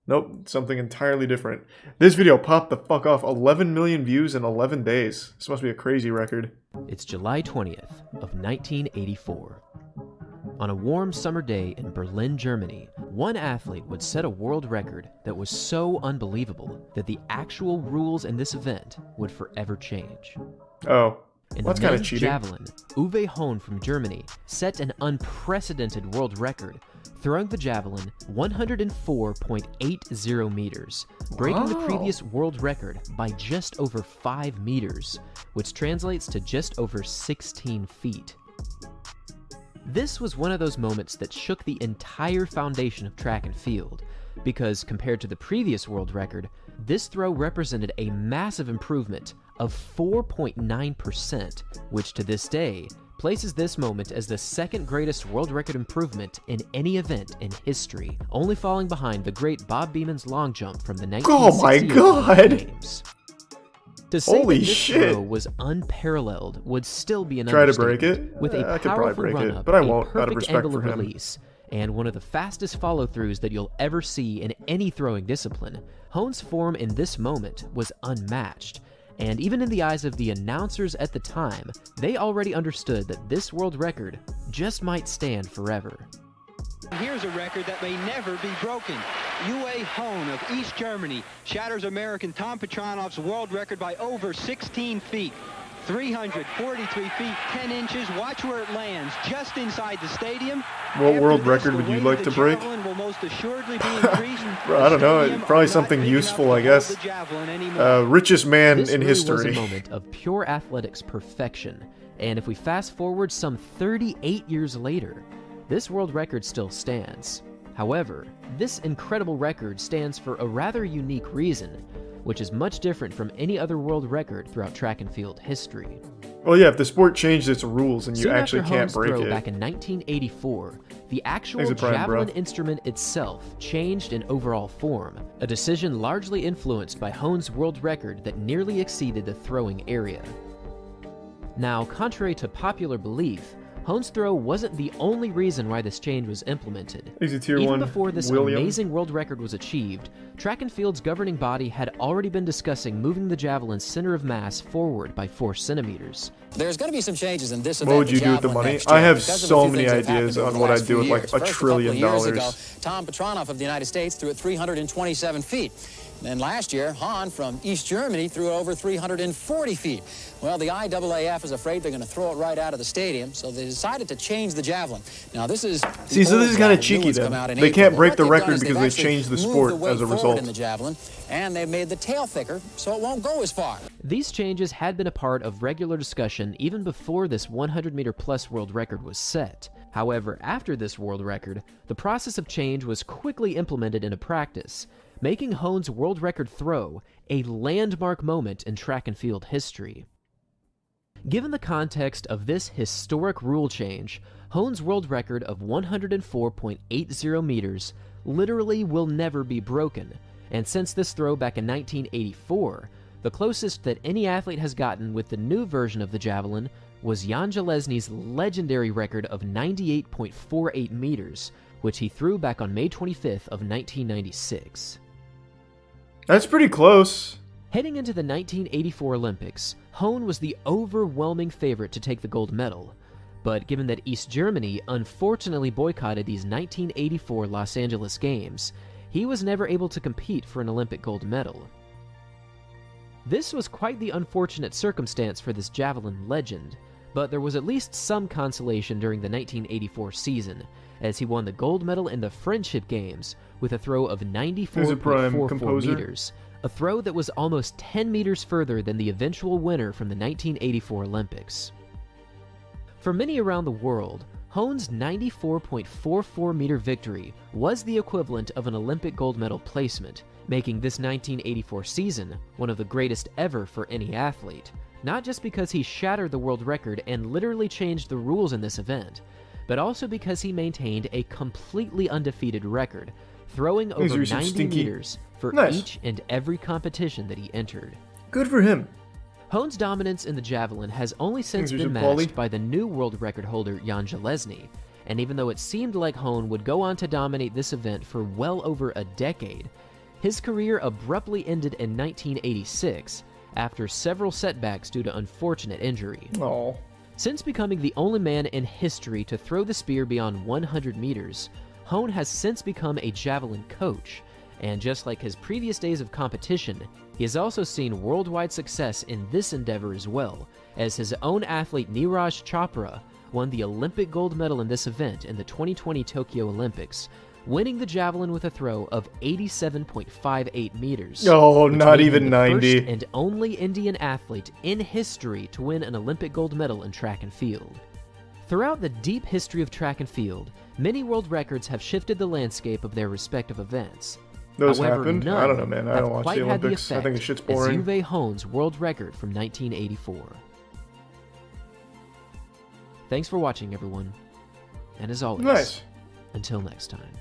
Nope, something entirely different. This video popped the fuck off. 11 million views in 11 days. This must be a crazy record. It's July 20th of 1984. On a warm summer day in Berlin, Germany, one athlete would set a world record that was so unbelievable that the actual rules in this event would forever change. Oh, In that's the kind of men's cheating. javelin, Uwe Hahn from Germany set an unprecedented world record, throwing the javelin 104.80 meters, breaking the Wow. previous world record by just over 5 meters, which translates to just over 16 feet. This was one of those moments that shook the entire foundation of track and field, because compared to the previous world record, this throw represented a massive improvement of 4.9%, which to this day places this moment as the second greatest world record improvement in any event in history, only falling behind the great Bob Beeman's long jump from the 1968 God. Games. To say Holy that this shit. throw was unparalleled would still be an Try to break understatement. it? With a I could probably powerful break it, run-up, but I a won't, out of perfect respect angle for of him. release, and one of the fastest follow-throughs that you'll ever see in any throwing discipline, Hahn's form in this moment was unmatched. And even in the eyes of the announcers at the time, they already understood that this world record just might stand forever. Here's a record that may never be broken. Uwe Hahn of East Germany shatters American Tom Petronov's world record by over 16 feet. 343 feet, 10 inches. Watch where it lands, just inside the stadium. What After world this, record the would you weight like of to the break? javelin will most assuredly be increased. Bro, I don't know, The stadium probably are not something big enough useful, to I hold guess. the javelin anymore. Richest man This in really was a history. moment of pure athletics perfection, and if we fast forward some 38 years later, this world record still stands. However, this incredible record stands for a rather unique reason, which is much different from any other world record throughout track and field history. Well, yeah, if the sport changed its rules and you Soon actually after can't Hahn's break throw it. back in 1984, the actual Thanks for trying, bro. javelin instrument itself changed in overall form, a decision largely influenced by Hahn's world record that nearly exceeded the throwing area. Now, contrary to popular belief, Hahn's throw wasn't the only reason why this change was implemented. He's a tier Even 1 before this William. amazing world record was achieved, track and field's governing body had already been discussing moving the javelin's center of mass forward by 4 centimeters. There's going to be some changes in this What event. would you do with the javelin money? next year I have because of a so few many things that have ideas happened over on the what last I'd do few with like years. $1 First, trillion. a couple of years ago, Tom Petronov of the United States threw at 327 feet. Then last year, Hahn from East Germany threw over 340 feet. Well, the IAAF is afraid they're going to throw it right out of the stadium, so they decided to change the javelin. Now, this is See, so this is kind of cheeky then. They can't break the record because they changed the sport as a result. In the javelin, and they've made the tail thicker, so it won't go as far. These changes had been a part of regular discussion even before this 100-meter plus world record was set. However, after this world record, the process of change was quickly implemented into practice, making Hahn's world record throw a landmark moment in track and field history. Given the context of this historic rule change, Hahn's world record of 104.80 meters literally will never be broken, and since this throw back in 1984, the closest that any athlete has gotten with the new version of the javelin was Jan Železny's legendary record of 98.48 meters, which he threw back on May 25th of 1996. That's pretty close. Heading into the 1984 Olympics, Hahn was the overwhelming favorite to take the gold medal, but given that East Germany unfortunately boycotted these 1984 Los Angeles Games, he was never able to compete for an Olympic gold medal. This was quite the unfortunate circumstance for this javelin legend, but there was at least some consolation during the 1984 season, as he won the gold medal in the Friendship Games with a throw of Who's a prime 94.44 composer? meters, a throw that was almost 10 meters further than the eventual winner from the 1984 Olympics. For many around the world, Hahn's 94.44 meter victory was the equivalent of an Olympic gold medal placement, making this 1984 season one of the greatest ever for any athlete, not just because he shattered the world record and literally changed the rules in this event, but also because he maintained a completely undefeated record, throwing These over are some 90 stinky- meters for Nice. each and every competition that he entered. Good for him. Hahn's dominance in the javelin has only since These are been some quality. matched by the new world record holder Jan Železny, and even though it seemed like Hahn would go on to dominate this event for well over a decade, His career abruptly ended in 1986 after several setbacks due to unfortunate injury. Oh. Since becoming the only man in history to throw the spear beyond 100 meters, Hone has since become a javelin coach, and just like his previous days of competition, he has also seen worldwide success in this endeavor as well, as his own athlete Neeraj Chopra won the Olympic gold medal in this event in the 2020 Tokyo Olympics, winning the javelin with a throw of 87.58 meters. Oh, which not made him even the 90. first and only Indian athlete in history to win an Olympic gold medal in track and field. Throughout the deep history of track and field, many world records have shifted the landscape of their respective events. Those However, happened? none I don't know, man. I have don't watch quite the had Olympics. I think effect the shit's as boring. Uwe Hohn's world record from 1984. Thanks for watching, everyone. And as always, Nice. until next time.